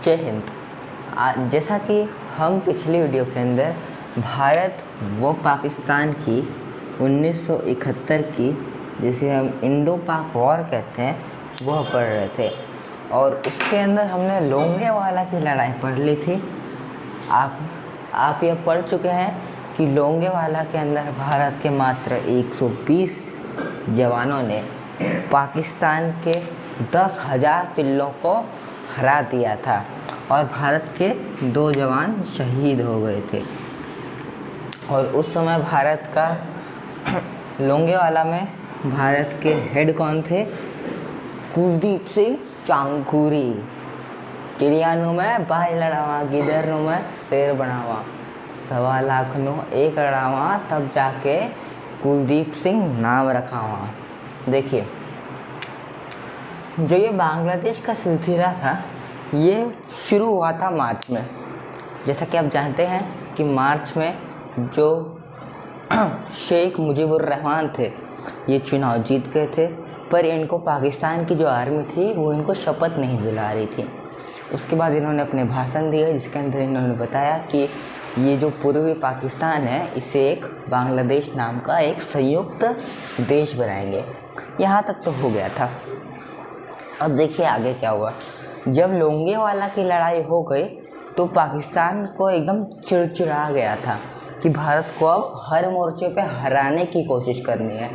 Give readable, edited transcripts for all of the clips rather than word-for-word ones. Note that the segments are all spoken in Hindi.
जय हिंद। जैसा कि हम पिछली वीडियो के अंदर भारत व पाकिस्तान की 1971 की, जिसे हम इंडो पाक वॉर कहते हैं, वह पढ़ रहे थे और उसके अंदर हमने लोंगेवाला की लड़ाई पढ़ ली थी। आप यह पढ़ चुके हैं कि लोंगेवाला के अंदर भारत के मात्र 120 जवानों ने पाकिस्तान के 10,000 पिल्लों को हरा दिया था और भारत के 2 जवान शहीद हो गए थे। और उस समय भारत का लोंगेवाला में भारत के हेड कौन थे? कुलदीप सिंह चांगकुरी। चिड़ियानों में बाज लड़ावा, गिदरनों में शेर बनावा, 1.25 लाख नो एक लड़ावा, तब जाके कुलदीप सिंह नाम रखावा। देखिए, जो ये बांग्लादेश का सिलसिला था, ये शुरू हुआ था मार्च में। जैसा कि आप जानते हैं कि मार्च में जो शेख मुजीबुर रहमान थे, ये चुनाव जीत गए थे, पर इनको पाकिस्तान की जो आर्मी थी वो इनको शपथ नहीं दिला रही थी। उसके बाद इन्होंने अपने भाषण दिए, जिसके अंदर इन्होंने बताया कि ये जो पूर्वी पाकिस्तान है, इसे एक बांग्लादेश नाम का एक संयुक्त देश बनाएंगे। यहाँ तक तो हो गया था। अब देखिए आगे क्या हुआ। जब लोंगेवाला की लड़ाई हो गई तो पाकिस्तान को एकदम चिड़चिड़ा गया था कि भारत को अब हर मोर्चे पे हराने की कोशिश करनी है।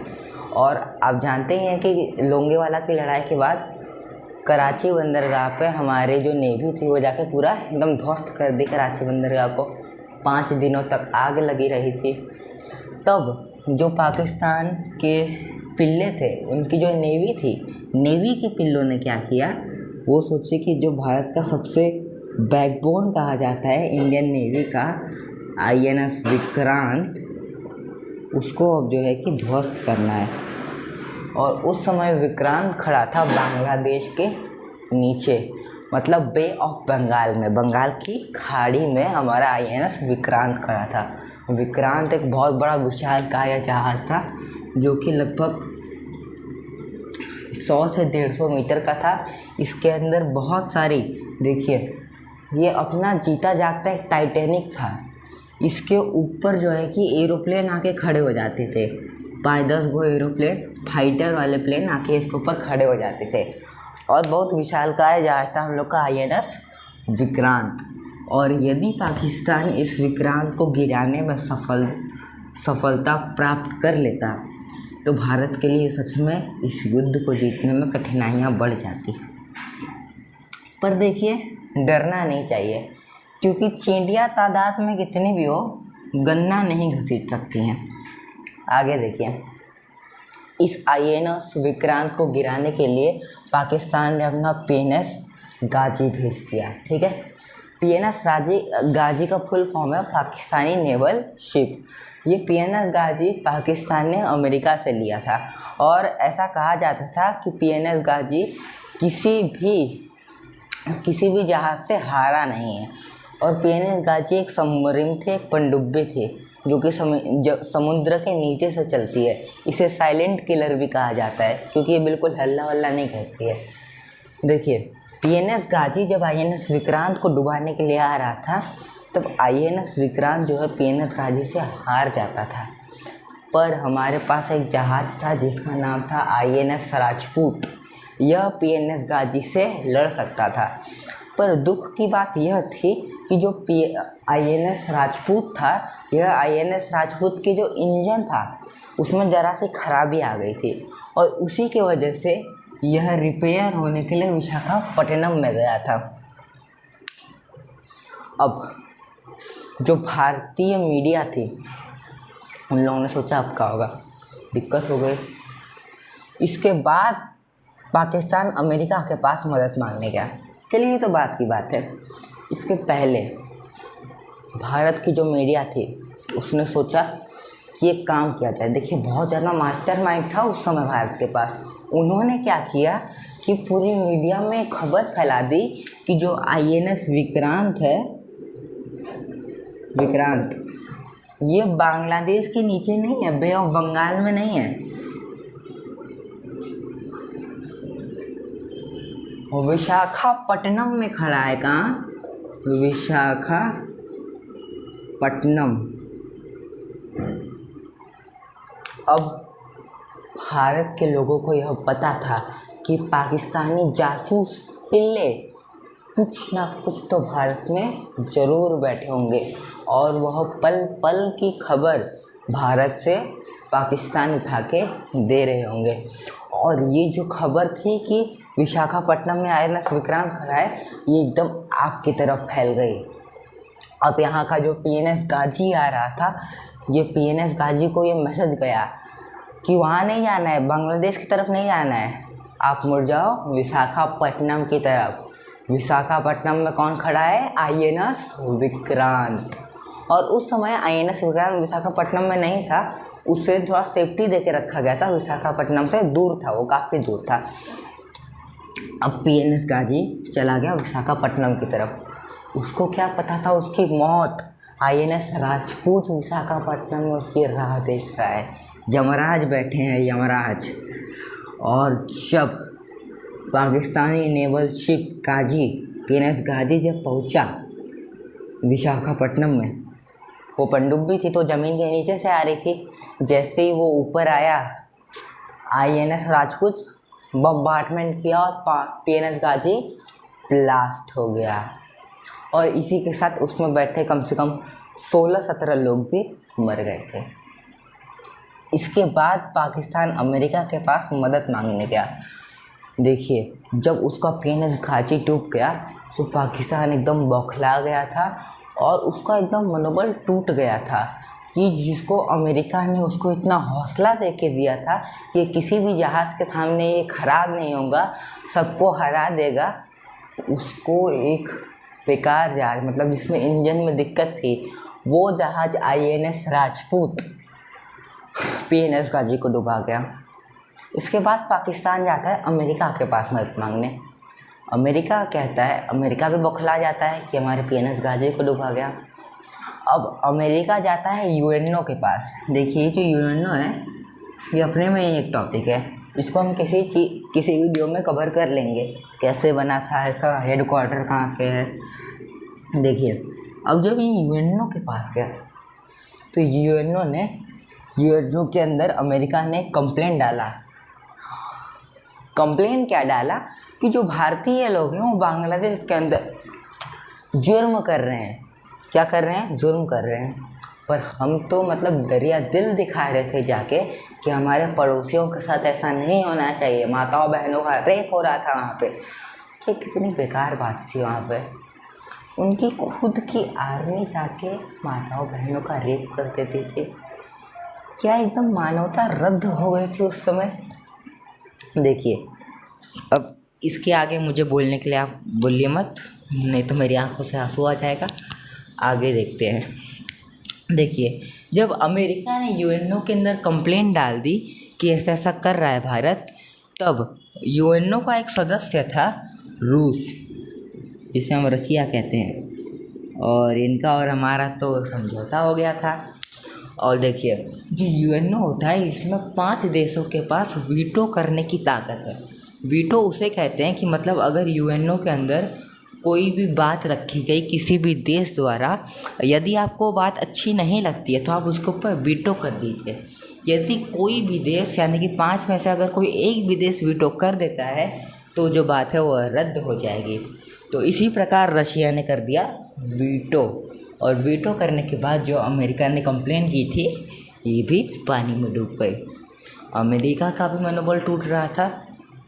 और आप जानते ही हैं कि लोंगेवाला की लड़ाई के बाद कराची बंदरगाह पे हमारे जो नेवी थी वो जाके पूरा एकदम ध्वस्त कर दी कराची बंदरगाह को। 5 दिनों तक आग लगी रही थी। तब जो पाकिस्तान के पिल्ले थे, उनकी जो नेवी थी, नेवी के पिल्लों ने क्या किया, वो सोचे कि जो भारत का सबसे बैकबोन कहा जाता है इंडियन नेवी का, INS विक्रांत, उसको अब जो है कि ध्वस्त करना है। और उस समय विक्रांत खड़ा था बांग्लादेश के नीचे, मतलब बे ऑफ बंगाल में, बंगाल की खाड़ी में हमारा INS विक्रांत खड़ा था। विक्रांत एक बहुत बड़ा विशालकाय जहाज़ था जो कि लगभग 100 से 150 मीटर का था। इसके अंदर बहुत सारी, देखिए, ये अपना जीता जागता एक टाइटैनिक था। इसके ऊपर जो है कि एरोप्लेन आके खड़े हो जाते थे। 5-10 गो एरोप्लेन, फाइटर वाले प्लेन आके इसके ऊपर खड़े हो जाते थे। और बहुत विशालकाय जहाज़ था हम लोग का INS विक्रांत। और यदि पाकिस्तान इस विक्रांत को गिराने में सफलता प्राप्त कर लेता तो भारत के लिए सच में इस युद्ध को जीतने में कठिनाइयाँ बढ़ जाती। पर देखिए, डरना नहीं चाहिए, क्योंकि चींटियाँ तादाद में कितनी भी हो, गन्ना नहीं घसीट सकती हैं। आगे देखिए, इस INS विक्रांत को गिराने के लिए पाकिस्तान ने अपना PNS गाजी भेज दिया। ठीक है, PNS गाजी का फुल फॉर्म है पाकिस्तानी नेवल शिप। ये PNS गाजी पाकिस्तान ने अमेरिका से लिया था और ऐसा कहा जाता था कि PNS गाजी किसी भी जहाज़ से हारा नहीं है। और PNS गाजी एक सबमरीन थे, एक पनडुब्बी थे, जो कि समुद्र के नीचे से चलती है। इसे साइलेंट किलर भी कहा जाता है, क्योंकि ये बिल्कुल हल्ला वल्ला नहीं करती है। देखिए, PNS गाजी जब INS विक्रांत को डुबाने के लिए आ रहा था, तब INS विक्रांत जो है PNS गाजी से हार जाता था। पर हमारे पास एक जहाज़ था जिसका नाम था INS राजपूत। यह PNS गाजी से लड़ सकता था। पर दुख की बात यह थी कि जो INS राजपूत था, यह INS राजपूत के जो इंजन था उसमें ज़रा सी खराबी आ गई थी और उसी के वजह से यह रिपेयर होने के लिए विशाखापट्टनम में गया था। अब जो भारतीय मीडिया थी, उन लोगों ने सोचा अब क्या होगा, दिक्कत हो गई। इसके बाद पाकिस्तान अमेरिका के पास मदद मांगने गया। चलिए, ये तो बात की बात है। इसके पहले भारत की जो मीडिया थी उसने सोचा कि एक काम किया जाए। देखिए, बहुत ज़्यादा मास्टरमाइंड था उस समय भारत के पास। उन्होंने क्या किया कि पूरी मीडिया में खबर फैला दी कि जो INS विक्रांत है, विक्रांत, ये बांग्लादेश के नीचे नहीं है, बे ऑफ बंगाल में नहीं है, विशाखापट्टनम में खड़ा है। कहाँ? विशाखापट्टनम। अब भारत के लोगों को यह पता था कि पाकिस्तानी जासूस पिल्ले कुछ ना कुछ तो भारत में ज़रूर बैठे होंगे और वह पल पल की खबर भारत से पाकिस्तान उठा के दे रहे होंगे। और ये जो खबर थी कि विशाखापट्टनम में INS विक्रांत खड़ा है, ये एकदम आग की तरफ फैल गई। अब यहाँ का जो PNS गाजी आ रहा था, ये PNS गाजी को ये मैसेज गया कि वहाँ नहीं जाना है, बांग्लादेश की तरफ नहीं जाना है, आप मुड़ जाओ विशाखापट्टनम की तरफ। विशाखापट्टनम में कौन खड़ा है? INS विक्रांत। और उस समय INS विक्रांत विशाखापट्टनम में नहीं था, उससे थोड़ा सेफ्टी दे के रखा गया था, विशाखापट्टनम से दूर था, वो काफ़ी दूर था। अब PNS गाजी चला गया विशाखापट्टनम की तरफ। उसको क्या पता था उसकी मौत। INS राजपूत विशाखापट्टनम में उसकी राह देख रहा है। यमराज बैठे हैं, यमराज। और जब पाकिस्तानी नेवल शिप गाजी, PNS गाजी जब पहुंचा विशाखापट्टनम में, वो पनडुब्बी थी तो ज़मीन के नीचे से आ रही थी। जैसे ही वो ऊपर आया, INS राजपूत बम्बार्टमेंट किया और PNS गाजी ब्लास्ट हो गया। और इसी के साथ उसमें बैठे कम से कम 16-17 लोग भी मर गए थे। इसके बाद पाकिस्तान अमेरिका के पास मदद मांगने गया। देखिए, जब उसका PNS गाजी डूब गया तो पाकिस्तान एकदम बौखला गया था और उसका एकदम मनोबल टूट गया था कि जिसको अमेरिका ने उसको इतना हौसला दे के दिया था कि किसी भी जहाज़ के सामने ये ख़राब नहीं होगा, सबको हरा देगा, उसको एक बेकार जहाज़, मतलब जिसमें इंजन में दिक्कत थी, वो जहाज़ INS राजपूत PNS गाजी को डुबा गया। इसके बाद पाकिस्तान जाता है अमेरिका के पास मदद मांगने। अमेरिका कहता है, अमेरिका भी बौखला जाता है कि हमारे PNS गाजी को डुबा गया। अब अमेरिका जाता है UNO के पास। देखिए, जो UNO है ये अपने में ही एक टॉपिक है, इसको हम किसी वीडियो में कवर कर लेंगे, कैसे बना था, इसका हेडक्वार्टर कहाँ पे है। देखिए, अब जब ये UNO के पास गया तो UNO के अंदर अमेरिका ने कंप्लेंट डाला। कंप्लेंट क्या डाला कि जो भारतीय लोग हैं वो बांग्लादेश के अंदर जुर्म कर रहे हैं। क्या कर रहे हैं? जुर्म कर रहे हैं। पर हम तो मतलब दरिया दिल दिखा रहे थे जाके कि हमारे पड़ोसियों के साथ ऐसा नहीं होना चाहिए, माताओं बहनों का रेप हो रहा था वहाँ पे। ये कितनी बेकार बात थी। वहाँ पे उनकी खुद की आर्मी जाके माताओं बहनों का रेप कर देती थी। क्या एकदम मानवता रद्द हो गई थी उस समय। देखिए, अब इसके आगे मुझे बोलने के लिए आप बोलिए मत, नहीं तो मेरी आंखों से आंसू आ जाएगा। आगे देखते हैं। देखिए, जब अमेरिका ने UNO के अंदर कंप्लेंट डाल दी कि ऐसा ऐसा कर रहा है भारत, तब UNO का एक सदस्य था रूस, जिसे हम रशिया कहते हैं, और इनका और हमारा तो समझौता हो गया था। और देखिए, जो UNO होता है इसमें 5 देशों के पास वीटो करने की ताकत है। वीटो उसे कहते हैं कि मतलब अगर UNO के अंदर कोई भी बात रखी गई किसी भी देश द्वारा, यदि आपको बात अच्छी नहीं लगती है तो आप उसके ऊपर वीटो कर दीजिए। यदि कोई भी देश, यानी कि 5 में से अगर कोई एक भी देश वीटो कर देता है तो जो बात है वो रद्द हो जाएगी। तो इसी प्रकार रशिया ने कर दिया वीटो, और वीटो करने के बाद जो अमेरिका ने कंप्लेन की थी ये भी पानी में डूब गई। अमेरिका का भी मनोबल टूट रहा था,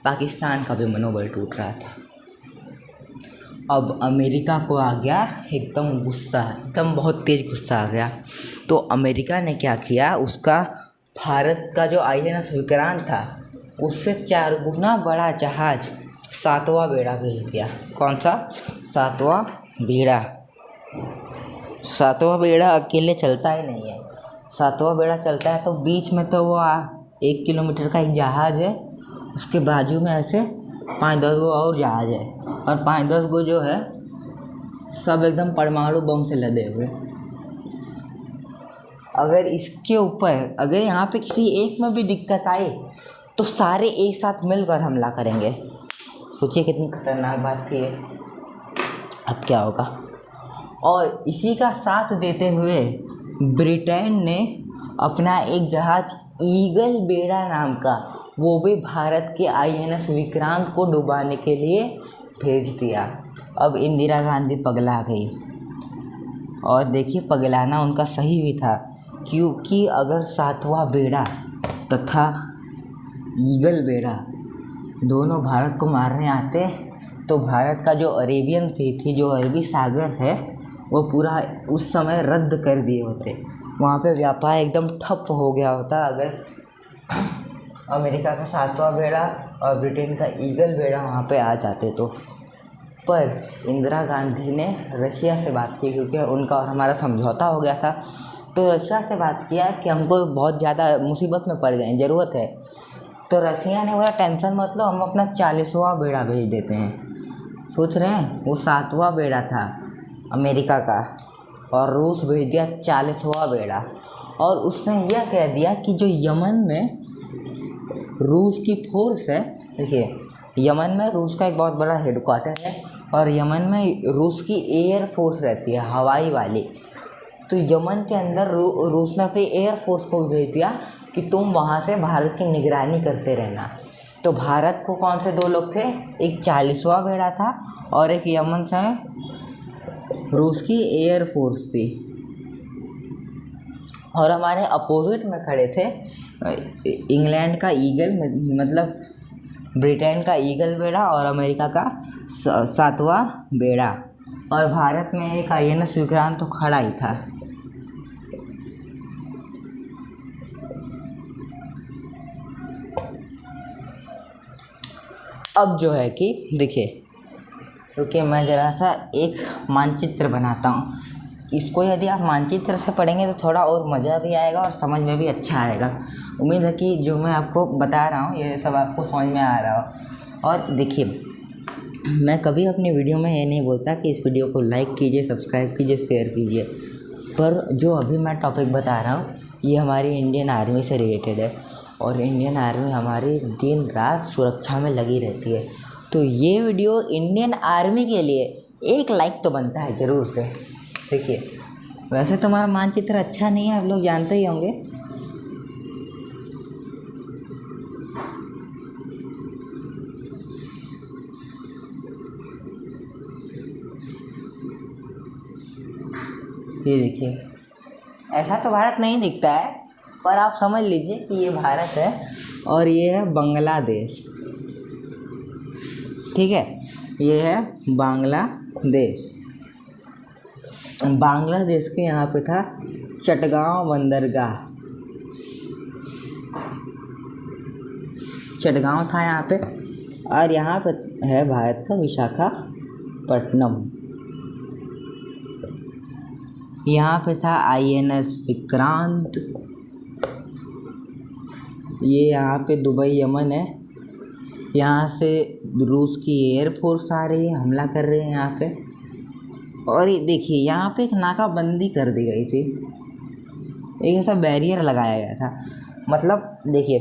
पाकिस्तान का भी मनोबल टूट रहा था। अब अमेरिका को आ गया एकदम गुस्सा, एकदम बहुत तेज़ गुस्सा आ गया। तो अमेरिका ने क्या किया, उसका भारत का जो INS विक्रांत था उससे 4 गुना बड़ा जहाज़ 7वां बेड़ा भेज दिया। कौन सा? 7वां बेड़ा। 7वां बेड़ा अकेले चलता ही नहीं है। 7वां बेड़ा चलता है तो बीच में तो वो 1 किलोमीटर का एक जहाज़ है, उसके बाजू में ऐसे 5-10 गो और जहाज़ है, और 5-10 गो जो है सब एकदम परमाणु बम से लदे हुए। अगर इसके ऊपर, अगर यहाँ पे किसी एक में भी दिक्कत आई तो सारे एक साथ मिलकर हमला करेंगे। सोचिए कितनी खतरनाक बात थी ये। अब क्या होगा। और इसी का साथ देते हुए ब्रिटेन ने अपना एक जहाज ईगल बेड़ा नाम का, वो भी भारत के INS विक्रांत को डुबाने के लिए भेज दिया। अब इंदिरा गांधी पगला गई। और देखिए, पगलाना उनका सही भी था, क्योंकि अगर 7वां बेड़ा तथा ईगल बेड़ा दोनों भारत को मारने आते तो भारत का जो अरेबियन सी थी, जो अरबी सागर है, वो पूरा उस समय रद्द कर दिए होते। वहाँ पे व्यापार एकदम ठप हो गया होता अगर अमेरिका का 7वां बेड़ा और ब्रिटेन का ईगल बेड़ा वहाँ पे आ जाते तो। पर इंदिरा गांधी ने रशिया से बात की, क्योंकि उनका और हमारा समझौता हो गया था। तो रशिया से बात किया कि हमको बहुत ज़्यादा मुसीबत में पड़ गए, ज़रूरत है। तो रशिया ने बोला टेंशन मत लो, हम अपना 40वां बेड़ा भेज देते हैं। सोच रहे हैं, वो 7वां बेड़ा था अमेरिका का और रूस भेज दिया 40वां बेड़ा। और उसने यह कह दिया कि जो यमन में रूस की फोर्स है, देखिए यमन में रूस का एक बहुत बड़ा हेडक्वार्टर है और यमन में रूस की एयर फोर्स रहती है, हवाई वाली। तो यमन के अंदर रूस ने अपनी एयर फोर्स को भेज दिया कि तुम वहाँ से भारत की निगरानी करते रहना। तो भारत को कौन से 2 लोग थे, एक 40वां बेड़ा था और एक यमन से रूस की एयर फोर्स थी। और हमारे अपोजिट में खड़े थे इंग्लैंड का ईगल, मतलब ब्रिटेन का ईगल बेड़ा और अमेरिका का 7वां बेड़ा। और भारत में एक INS विक्रांत तो खड़ा ही था। अब जो है कि देखिए, रुकिए मैं ज़रा सा एक मानचित्र बनाता हूँ। इसको यदि आप मानचित्र से पढ़ेंगे तो थोड़ा और मज़ा भी आएगा और समझ में भी अच्छा आएगा। उम्मीद है कि जो मैं आपको बता रहा हूँ ये सब आपको समझ में आ रहा हो। और देखिए, मैं कभी अपनी वीडियो में ये नहीं बोलता कि इस वीडियो को लाइक कीजिए, सब्सक्राइब कीजिए, शेयर कीजिए, पर जो अभी मैं टॉपिक बता रहा हूँ ये हमारी इंडियन आर्मी से रिलेटेड है और इंडियन आर्मी हमारी दिन रात सुरक्षा में लगी रहती है। तो ये वीडियो इंडियन आर्मी के लिए 1 लाइक तो बनता है ज़रूर से। देखिए, वैसे तो हमारा मानचित्र अच्छा नहीं है, आप लोग जानते ही होंगे। ये देखिए, ऐसा तो भारत नहीं दिखता है, पर आप समझ लीजिए कि ये भारत है और ये है बांग्लादेश। ठीक है, ये है बांग्लादेश। बांग्लादेश के यहाँ पे था चटगांव बंदरगाह, चटगांव था यहाँ पे। और यहाँ पे है भारत का विशाखापट्टनम। यहाँ पे था INS विक्रांत। ये यहाँ पे दुबई यमन है। यहाँ से रूस की एयरफोर्स आ रही है, हमला कर रहे हैं यहाँ पे। और ये देखिए, यहाँ पे एक नाकाबंदी कर दी गई थी, एक ऐसा बैरियर लगाया गया था। मतलब देखिए,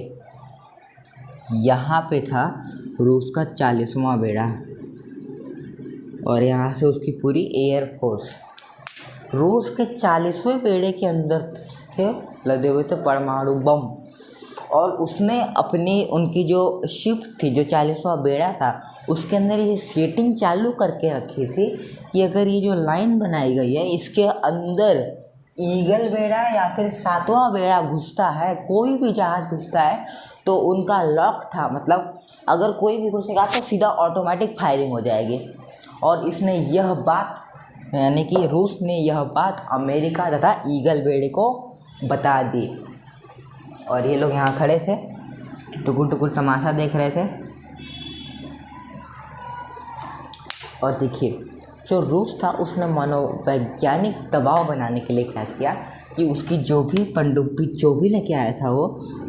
यहाँ पे था रूस का 40वां बेड़ा और यहाँ से उसकी पूरी एयरफोर्स। रूस के 40वें बेड़े के अंदर थे लदे हुए थे परमाणु बम। और उसने उनकी जो शिप थी, जो 40वां बेड़ा था, उसके अंदर ये सेटिंग चालू करके रखी थी कि अगर ये जो लाइन बनाई गई है इसके अंदर ईगल बेड़ा या फिर 7वां बेड़ा घुसता है, कोई भी जहाज़ घुसता है तो उनका लॉक था, मतलब अगर कोई भी घुसेगा तो सीधा ऑटोमेटिक फायरिंग हो जाएगी। और इसने यह बात, यानी कि रूस ने यह बात अमेरिका तथा ईगल बेड़े को बता दी। और ये लोग यहाँ खड़े थे, टुकुर टुकुर तमाशा देख रहे थे। और देखिए, जो रूस था उसने मनोवैज्ञानिक दबाव बनाने के लिए क्या किया कि उसकी जो भी पनडुब्बी जो भी लेके आया था वो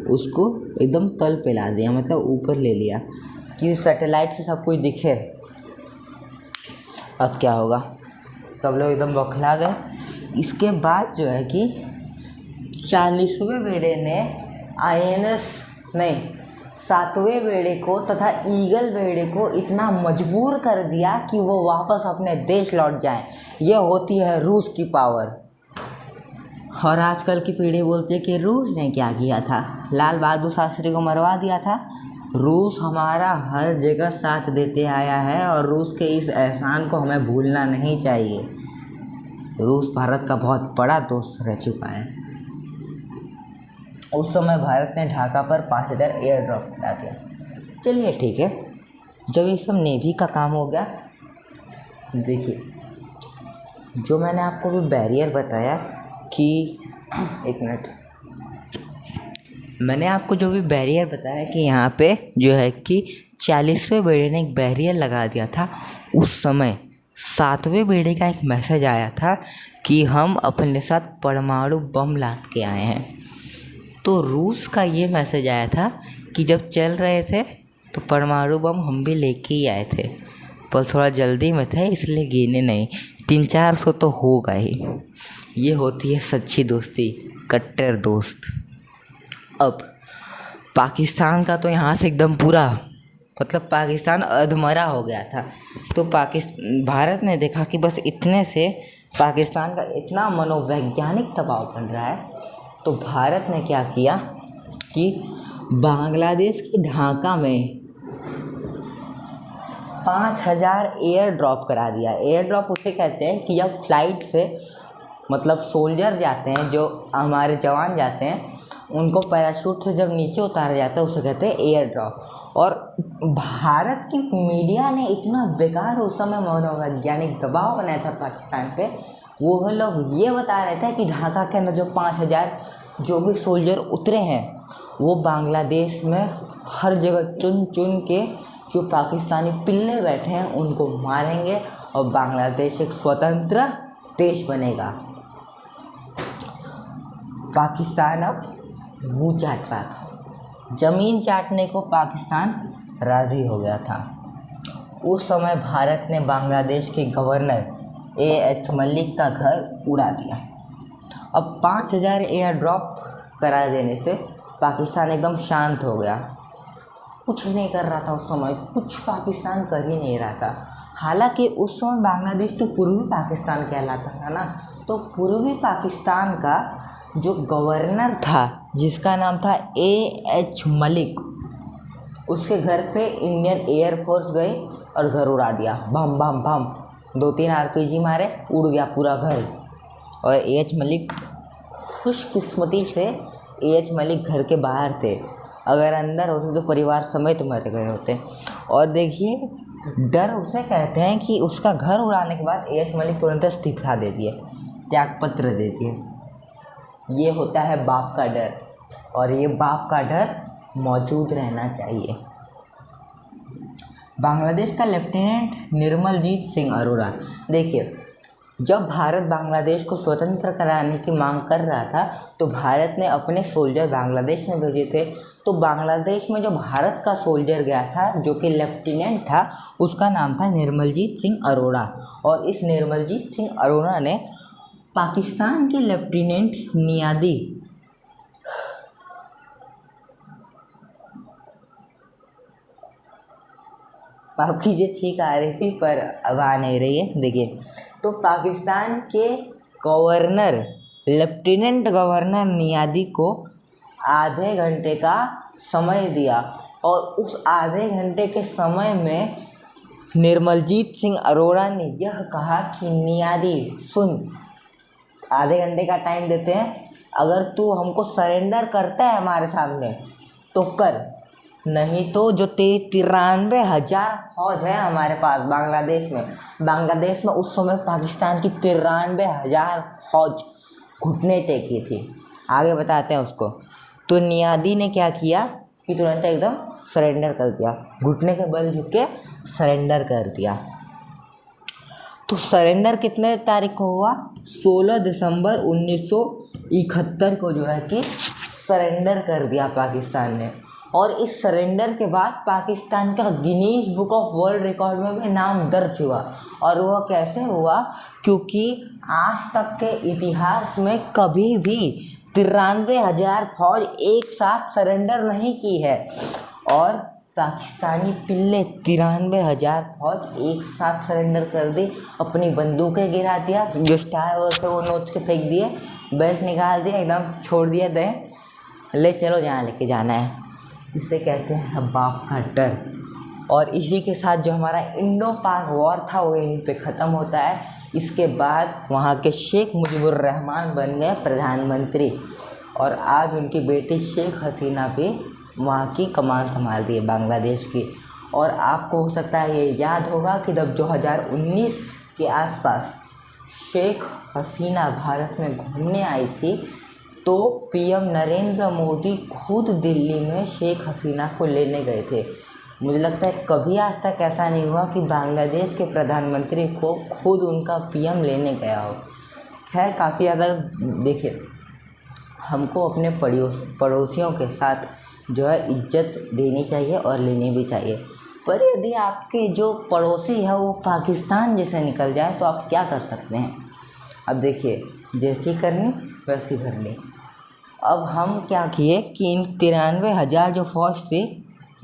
उसको एकदम तल पे ला दिया, मतलब ऊपर ले लिया कि सैटेलाइट से सब कुछ दिखे। अब क्या होगा, सब लोग एकदम बौखला गए। इसके बाद जो है कि 40वें बेड़े ने सातवें बेड़े को तथा ईगल बेड़े को इतना मजबूर कर दिया कि वो वापस अपने देश लौट जाएं। ये होती है रूस की पावर। और आजकल की पीढ़ी बोलती है कि रूस ने क्या किया था, लाल बहादुर शास्त्री को मरवा दिया था। रूस हमारा हर जगह साथ देते आया है और रूस के इस एहसान को हमें भूलना नहीं चाहिए। रूस भारत का बहुत बड़ा दोस्त रह चुका है। उस समय भारत ने ढाका पर 5000 एयर ड्रॉप करा दिया। चलिए ठीक है, जब ये सब नेवी का काम हो गया, देखिए जो मैंने आपको भी बैरियर बताया कि एक मिनट, मैंने आपको जो भी बैरियर बताया कि यहाँ पे जो है कि 40वें बेड़े ने एक बैरियर लगा दिया था। उस समय 7वें बेड़े का एक मैसेज आया था कि हम अपने साथ परमाणु बम लाद के आए हैं। तो रूस का ये मैसेज आया था कि जब चल रहे थे तो परमाणु बम हम भी लेके ही आए थे, पर थोड़ा जल्दी में थे इसलिए गिने नहीं, 300-400 तो होगा ही। ये होती है सच्ची दोस्ती, कट्टर दोस्त। अब पाकिस्तान का तो यहाँ से एकदम पूरा मतलब पाकिस्तान अधमरा हो गया था। तो भारत ने देखा कि बस इतने से पाकिस्तान का इतना मनोवैज्ञानिक दबाव बन रहा है, तो भारत ने क्या किया कि बांग्लादेश की ढाका में 5000 एयर ड्रॉप करा दिया। एयर ड्रॉप उसे कहते हैं कि जब फ्लाइट से मतलब सोल्जर जाते हैं, जो हमारे जवान जाते हैं, उनको पैराशूट से जब नीचे उतारा जाता है उसे कहते हैं एयर ड्रॉप। और भारत की मीडिया ने इतना बेकार उस समय मनोवैज्ञानिक दबाव बनाया था पाकिस्तान पे, वो लोग ये बता रहे थे कि ढाका के अंदर जो 5000 जो भी सोल्जर उतरे हैं वो बांग्लादेश में हर जगह चुन चुन के जो पाकिस्तानी पिल्ले बैठे हैं उनको मारेंगे और बांग्लादेश एक स्वतंत्र देश बनेगा। पाकिस्तान अब मुँह चाट रहा था, ज़मीन चाटने को पाकिस्तान राज़ी हो गया था। उस समय भारत ने बांग्लादेश के गवर्नर A.H. मलिक का घर उड़ा दिया। अब 5000 एयर ड्रॉप करा देने से पाकिस्तान एकदम शांत हो गया, कुछ नहीं कर रहा था उस समय, कुछ पाकिस्तान कर ही नहीं रहा था। हालांकि उस समय बांग्लादेश तो पूर्वी पाकिस्तान कहलाता था ना, तो पूर्वी पाकिस्तान का जो गवर्नर था जिसका नाम था A.H. मलिक, उसके घर पे इंडियन एयरफोर्स गई और घर उड़ा दिया। बम बम बम 2-3 RPG मारे, उड़ गया पूरा घर। और A.H. मलिक खुशकिस्मती से A.H. मलिक घर के बाहर थे, अगर अंदर होते तो परिवार समेत मर गए होते। और देखिए डर उसे कहते हैं कि उसका घर उड़ाने के बाद A.H. मलिक तुरंत इस्तीफा दे दिए, त्यागपत्र दे दिए। ये होता है बाप का डर, और ये बाप का डर मौजूद रहना चाहिए। बांग्लादेश का लेफ्टिनेंट निर्मलजीत सिंह अरोड़ा, देखिए जब भारत बांग्लादेश को स्वतंत्र कराने की मांग कर रहा था तो भारत ने अपने सोल्जर बांग्लादेश में भेजे थे। तो बांग्लादेश में जो भारत का सोल्जर गया था जो कि लेफ्टिनेंट था, उसका नाम था निर्मलजीत सिंह अरोड़ा। और इस निर्मलजीत सिंह अरोड़ा ने पाकिस्तान के लेफ्टिनेंट नियादी आपकी जो छींक आ रही थी पर अब आ नहीं रही है, देखिए तो पाकिस्तान के गवर्नर लेफ्टिनेंट गवर्नर नियादी को आधे घंटे का समय दिया, और उस आधे घंटे के समय में निर्मलजीत सिंह अरोड़ा ने यह कहा कि नियादी सुन, आधे घंटे का टाइम देते हैं, अगर तू हमको सरेंडर करता है हमारे सामने तो कर, नहीं तो जो 93,000 फौज है हमारे पास बांग्लादेश में उस समय पाकिस्तान की 93,000 फौज घुटने टेकी थी। आगे बताते हैं उसको। तो नियादी ने क्या किया कि तुरंत एकदम सरेंडर कर दिया, घुटने के बल झुक के सरेंडर कर दिया। तो सरेंडर कितने तारीख को हुआ? 16 दिसंबर 1971 को जो है कि सरेंडर कर दिया पाकिस्तान ने। और इस सरेंडर के बाद पाकिस्तान का Guinness book of world record में भी नाम दर्ज हुआ। और वह कैसे हुआ? क्योंकि आज तक के इतिहास में कभी भी 93,000 फौज एक साथ सरेंडर नहीं की है। और पाकिस्तानी पिल्ले 93,000 फौज एक साथ सरेंडर कर दी, अपनी बंदूकें गिरा दिया, जो स्टार वो थे वो नोच के फेंक दिए, बेल्ट निकाल दिया, एकदम छोड़ दिया, दे ले चलो जहाँ लेके जाना है। इसे कहते हैं बाप का डर। और इसी के साथ जो हमारा इंडो पाक वॉर था वो यहीं पे ख़त्म होता है। इसके बाद वहाँ के शेख मुजीबुर रहमान बन गए प्रधानमंत्री, और आज उनकी बेटी शेख हसीना भी वहाँ की कमान संभाल रही है बांग्लादेश की। और आपको हो सकता है ये याद होगा कि जब 2019 के आसपास शेख हसीना भारत में घूमने आई थी तो पीएम नरेंद्र मोदी खुद दिल्ली में शेख हसीना को लेने गए थे। मुझे लगता है कभी आज तक ऐसा नहीं हुआ कि बांग्लादेश के प्रधानमंत्री को खुद उनका पीएम लेने गया हो। खैर काफ़ी ज़्यादा देखिए, हमको अपने पड़ोसियों के साथ जो है इज्जत देनी चाहिए और लेनी भी चाहिए। पर यदि आपके जो पड़ोसी है वो पाकिस्तान जैसे निकल जाए तो आप क्या कर सकते हैं। अब देखिए, जैसी करनी वैसी भरनी। अब हम क्या किए कि इन 93,000 जो फौज थी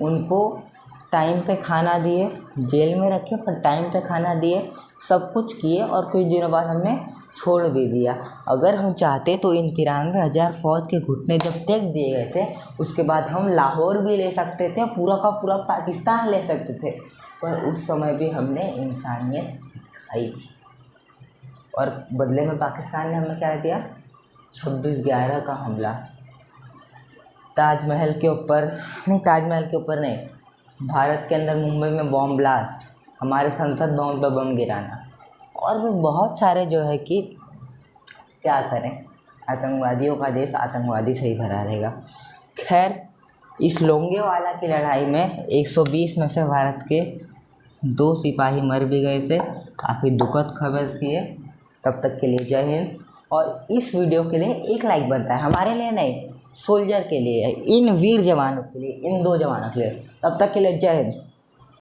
उनको टाइम पे खाना दिए, जेल में रखे पर टाइम पे खाना दिए, सब कुछ किए, और कुछ दिनों बाद हमने छोड़ भी दिया। अगर हम चाहते तो इन 93,000 फौज के घुटने जब तक दिए गए थे उसके बाद हम लाहौर भी ले सकते थे, पूरा का पूरा पाकिस्तान ले सकते थे, पर उस समय भी हमने इंसानियत दिखाई थी। और बदले में पाकिस्तान ने हमें क्या दिया? 26/11 का हमला, ताजमहल के ऊपर नहीं, भारत के अंदर मुंबई में बॉम्ब ब्लास्ट, हमारे संसद भवन पर बम गिराना, और भी बहुत सारे जो है कि क्या करें, आतंकवादियों का देश आतंकवादी से ही भरा रहेगा। खैर, इस लोंगेवाला की लड़ाई में 120 में से भारत के 2 सिपाही मर भी गए थे। काफ़ी दुखद खबर थी ये। तब तक के लिए जय हिंद। और इस वीडियो के लिए एक लाइक बनता है, हमारे लिए नहीं, सोल्जर के लिए, इन वीर जवानों के लिए, इन 2 जवानों के लिए। तब तक के लिए जय हिंद।